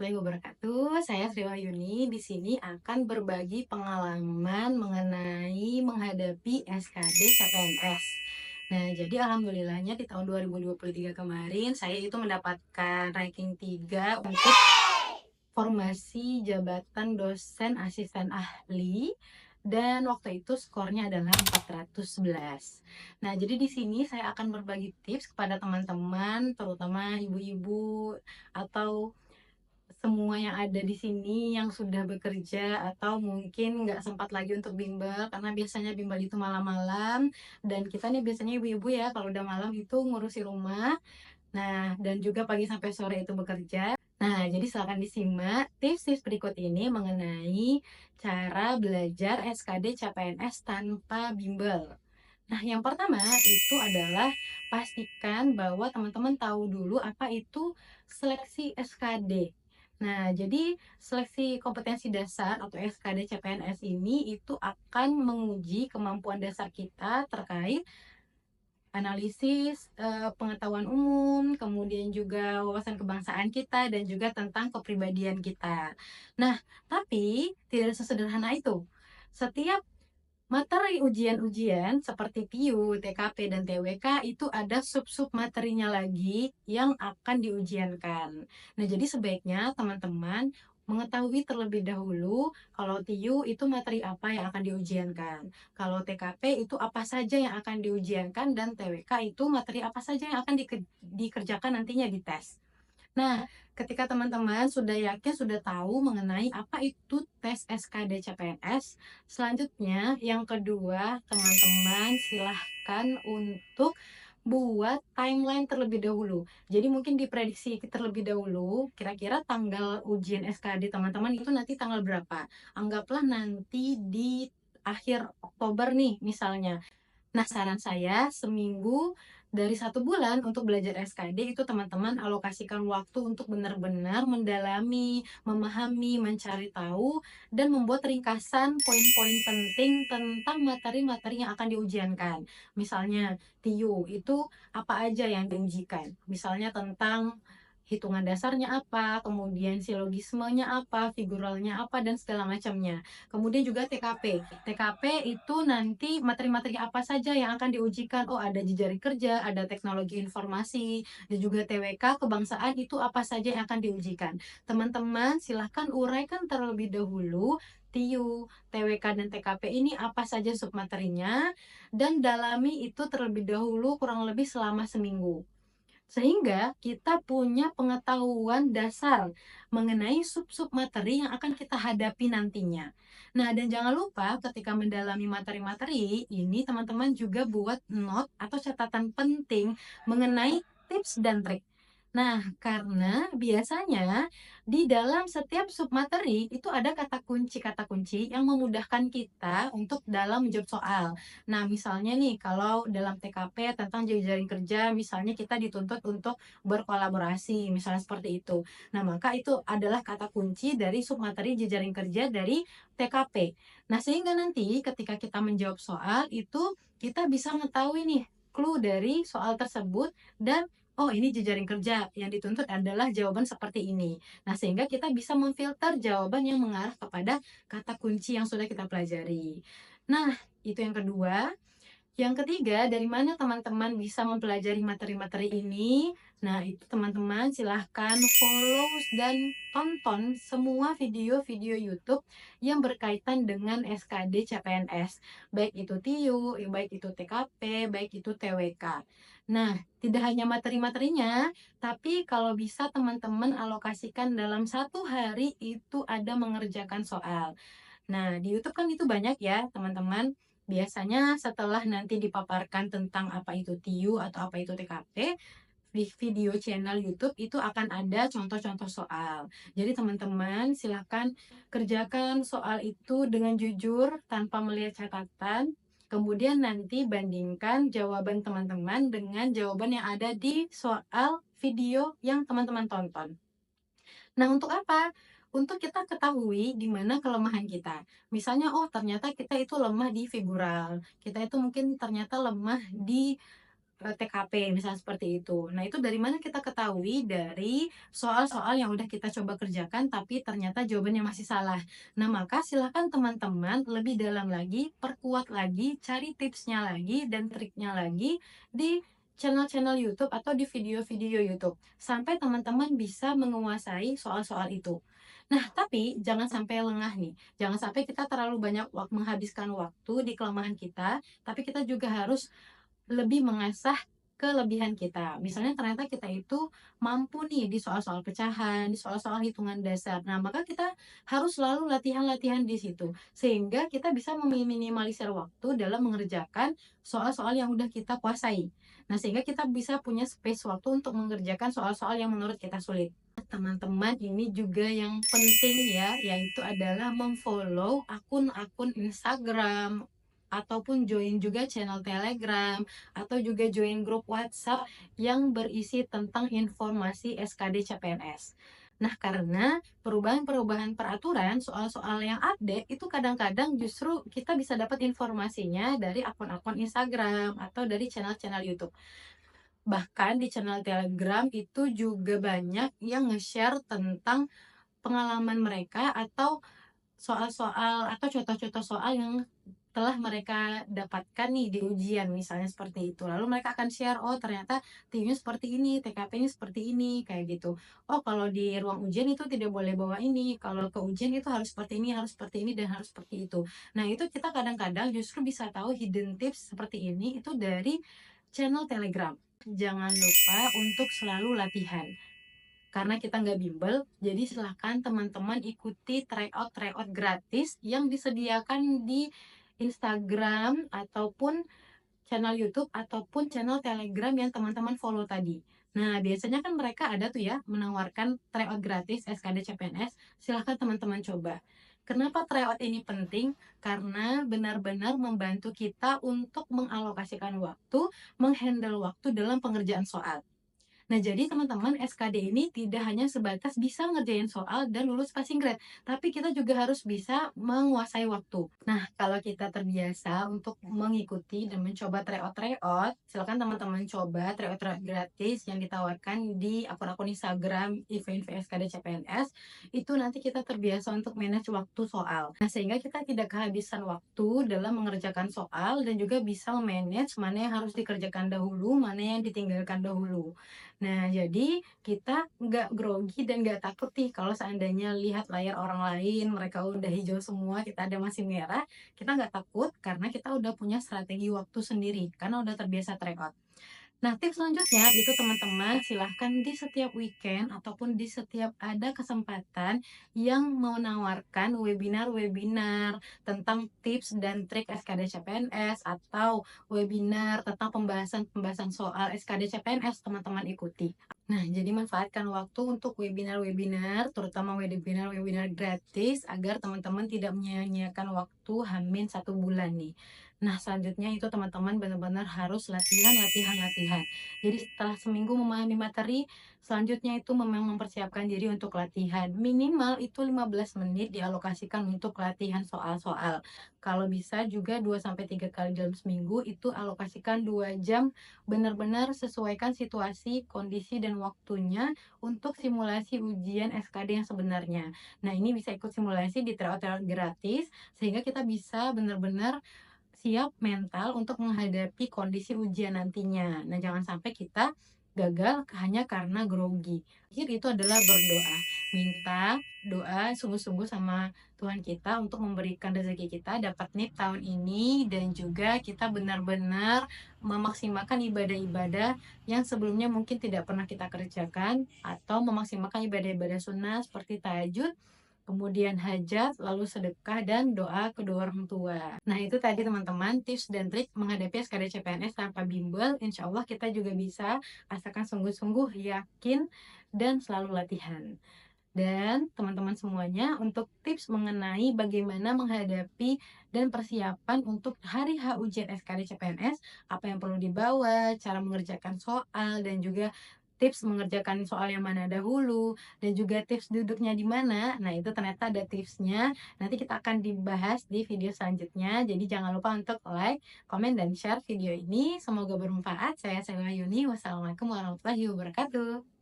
warahmatullahi wabarakatuh. Saya Sri Wahyuni di sini akan berbagi pengalaman mengenai menghadapi SKD CPNS. Nah, jadi alhamdulillahnya di tahun 2023 kemarin saya itu mendapatkan ranking 3 untuk formasi jabatan dosen asisten ahli dan waktu itu skornya adalah 411. Nah, jadi di sini saya akan berbagi tips kepada teman-teman, terutama ibu-ibu atau semua yang ada di sini yang sudah bekerja atau mungkin nggak sempat lagi untuk bimbel karena biasanya bimbel itu malam-malam dan kita nih biasanya ibu-ibu ya kalau udah malam itu ngurusi rumah. Nah, dan juga pagi sampai sore itu bekerja. Nah, jadi silakan disimak tips-tips berikut ini mengenai cara belajar SKD CPNS tanpa bimbel. Nah, yang pertama itu adalah pastikan bahwa teman-teman tahu dulu apa itu seleksi SKD. Nah, jadi seleksi kompetensi dasar atau SKD CPNS ini itu akan menguji kemampuan dasar kita terkait analisis, pengetahuan umum, kemudian juga wawasan kebangsaan kita dan juga tentang kepribadian kita. Nah, tapi tidak sesederhana itu. Setiap materi ujian-ujian seperti PIU, TKP, dan TWK itu ada sub-sub materinya lagi yang akan diujiankan. Nah, jadi sebaiknya teman-teman mengetahui terlebih dahulu kalau TIU itu materi apa yang akan diujiankan. Kalau TKP itu apa saja yang akan diujiankan dan TWK itu materi apa saja yang akan dikerjakan nantinya di tes. Nah, ketika teman-teman sudah yakin, sudah tahu mengenai apa itu tes SKD CPNS, selanjutnya yang kedua, teman-teman silahkan untuk buat timeline terlebih dahulu. Jadi mungkin diprediksi terlebih dahulu, kira-kira tanggal ujian SKD teman-teman itu nanti tanggal berapa. Anggaplah nanti di akhir Oktober nih misalnya. Nah, saran saya seminggu dari 1 bulan untuk belajar SKD itu teman-teman alokasikan waktu untuk benar-benar mendalami, memahami, mencari tahu, dan membuat ringkasan poin-poin penting tentang materi-materi yang akan diujiankan. Misalnya, TIU itu apa aja yang diujikan? Misalnya tentang hitungan dasarnya apa, kemudian silogismenya apa, figuralnya apa, dan segala macamnya. Kemudian juga TKP. TKP itu nanti materi-materi apa saja yang akan diujikan. Oh, ada jejaring kerja, ada teknologi informasi, dan juga TWK kebangsaan itu apa saja yang akan diujikan. Teman-teman, silahkan uraikan terlebih dahulu TIU, TWK, dan TKP ini apa saja submaterinya, dan dalami itu terlebih dahulu kurang lebih selama seminggu. Sehingga kita punya pengetahuan dasar mengenai sub-sub materi yang akan kita hadapi nantinya. Nah, dan jangan lupa ketika mendalami materi-materi ini teman-teman juga buat note atau catatan penting mengenai tips dan trik. Nah, karena biasanya di dalam setiap submateri itu ada kata kunci yang memudahkan kita untuk dalam menjawab soal. Nah, misalnya nih, kalau dalam TKP tentang jejaring kerja, misalnya kita dituntut untuk berkolaborasi, misalnya seperti itu. Nah, maka itu adalah kata kunci dari submateri jejaring kerja dari TKP. Nah, sehingga nanti ketika kita menjawab soal itu kita bisa mengetahui nih clue dari soal tersebut dan oh ini jejaring kerja yang dituntut adalah jawaban seperti ini. Nah, sehingga kita bisa memfilter jawaban yang mengarah kepada kata kunci yang sudah kita pelajari. Nah, itu yang kedua. Yang ketiga, dari mana teman-teman bisa mempelajari materi-materi ini? Nah, itu teman-teman silahkan follow dan tonton semua video-video YouTube yang berkaitan dengan SKD CPNS. Baik itu TIU, baik itu TKP, baik itu TWK. Nah, tidak hanya materi-materinya, tapi kalau bisa teman-teman alokasikan dalam 1 hari itu ada mengerjakan soal. Nah, di YouTube kan itu banyak ya, teman-teman. Biasanya setelah nanti dipaparkan tentang apa itu TIU atau apa itu TKP, di video channel YouTube itu akan ada contoh-contoh soal. Jadi teman-teman silahkan kerjakan soal itu dengan jujur tanpa melihat catatan. Kemudian nanti bandingkan jawaban teman-teman dengan jawaban yang ada di soal video yang teman-teman tonton. Nah, untuk apa? Untuk kita ketahui di mana kelemahan kita. Misalnya, oh ternyata kita itu lemah di figural. Kita itu mungkin ternyata lemah di TKP misalnya seperti itu. Nah, itu dari mana kita ketahui? Dari soal-soal yang udah kita coba kerjakan tapi ternyata jawabannya masih salah. Nah, maka silakan teman-teman lebih dalam lagi, perkuat lagi, cari tipsnya lagi dan triknya lagi di channel-channel YouTube atau di video-video YouTube sampai teman-teman bisa menguasai soal-soal itu. Nah, tapi jangan sampai lengah nih. Jangan sampai kita terlalu banyak menghabiskan waktu di kelemahan kita, tapi kita juga harus lebih mengasah kelebihan kita. Misalnya ternyata kita itu mampu nih di soal-soal pecahan, di soal-soal hitungan dasar. Nah, maka kita harus selalu latihan-latihan di situ. Sehingga kita bisa meminimalisir waktu dalam mengerjakan soal-soal yang udah kita kuasai. Nah, sehingga kita bisa punya space waktu untuk mengerjakan soal-soal yang menurut kita sulit. Teman-teman, ini juga yang penting ya, yaitu adalah memfollow akun-akun Instagram ataupun join juga channel Telegram atau juga join grup WhatsApp yang berisi tentang informasi SKD CPNS. Nah, karena perubahan-perubahan peraturan soal-soal yang update itu kadang-kadang justru kita bisa dapat informasinya dari akun-akun Instagram atau dari channel-channel YouTube. Bahkan di channel Telegram itu juga banyak yang nge-share tentang pengalaman mereka atau soal-soal atau contoh-contoh soal yang telah mereka dapatkan nih di ujian misalnya seperti itu. Lalu mereka akan share, oh ternyata timnya seperti ini, TKP-nya seperti ini, kayak gitu. Oh kalau di ruang ujian itu tidak boleh bawa ini, kalau ke ujian itu harus seperti ini, harus seperti ini, dan harus seperti itu. Nah itu kita kadang-kadang justru bisa tahu hidden tips seperti ini itu dari channel Telegram. Jangan lupa untuk selalu latihan. Karena kita nggak bimbel, jadi silahkan teman-teman ikuti tryout-tryout gratis yang disediakan di Instagram ataupun channel YouTube ataupun channel Telegram yang teman-teman follow tadi. Nah, biasanya kan mereka ada tuh ya menawarkan tryout gratis SKD CPNS. Silahkan teman-teman coba. Kenapa tryout ini penting? Karena benar-benar membantu kita untuk mengalokasikan waktu, menghandle waktu dalam pengerjaan soal. Nah, jadi teman-teman SKD ini tidak hanya sebatas bisa ngerjain soal dan lulus passing grade, tapi kita juga harus bisa menguasai waktu. Nah, kalau kita terbiasa untuk mengikuti dan mencoba tryout-tryout, silakan teman-teman coba tryout-tryout gratis yang ditawarkan di akun-akun Instagram event SKD CPNS. Itu nanti kita terbiasa untuk manage waktu soal. Nah, sehingga kita tidak kehabisan waktu dalam mengerjakan soal dan juga bisa memanage mana yang harus dikerjakan dahulu, mana yang ditinggalkan dahulu. Nah, jadi kita nggak grogi dan nggak takut nih kalau seandainya lihat layar orang lain, mereka udah hijau semua, kita ada masih merah, kita nggak takut karena kita udah punya strategi waktu sendiri, karena udah terbiasa tryout. Nah, tips selanjutnya itu teman-teman silahkan di setiap weekend ataupun di setiap ada kesempatan yang menawarkan webinar-webinar tentang tips dan trik SKD CPNS atau webinar tentang pembahasan-pembahasan soal SKD CPNS, teman-teman ikuti. Nah, jadi manfaatkan waktu untuk webinar-webinar, terutama webinar-webinar gratis agar teman-teman tidak menyia-nyiakan waktu hamin 1 bulan nih. Nah, selanjutnya itu teman-teman benar-benar harus latihan, latihan, latihan. Jadi setelah seminggu memahami materi, selanjutnya itu memang mempersiapkan diri untuk latihan. Minimal itu 15 menit dialokasikan untuk latihan soal-soal. Kalau bisa juga 2 sampai 3 kali dalam seminggu itu alokasikan 2 jam, benar-benar sesuaikan situasi, kondisi, dan waktunya untuk simulasi ujian SKD yang sebenarnya. Nah, ini bisa ikut simulasi di tryout-tryout gratis sehingga kita bisa benar-benar siap mental untuk menghadapi kondisi ujian nantinya. Nah, jangan sampai kita gagal hanya karena grogi. Akhir itu adalah berdoa. Minta doa sungguh-sungguh sama Tuhan kita untuk memberikan rezeki kita dapat NIP tahun ini dan juga kita benar-benar memaksimalkan ibadah-ibadah yang sebelumnya mungkin tidak pernah kita kerjakan atau memaksimalkan ibadah-ibadah sunnah seperti tahajud, kemudian hajat, lalu sedekah, dan doa kedua orang tua. Nah, itu tadi teman-teman tips dan trik menghadapi SKD CPNS tanpa bimbel. Insya Allah kita juga bisa asalkan sungguh-sungguh yakin dan selalu latihan. Dan teman-teman semuanya untuk tips mengenai bagaimana menghadapi dan persiapan untuk hari H ujian SKD CPNS, apa yang perlu dibawa, cara mengerjakan soal, dan juga tips mengerjakan soal yang mana dahulu, dan juga tips duduknya di mana. Nah, itu ternyata ada tipsnya. Nanti kita akan dibahas di video selanjutnya. Jadi jangan lupa untuk like, komen, dan share video ini. Semoga bermanfaat. Saya Selma Yuni. Wassalamualaikum warahmatullahi wabarakatuh.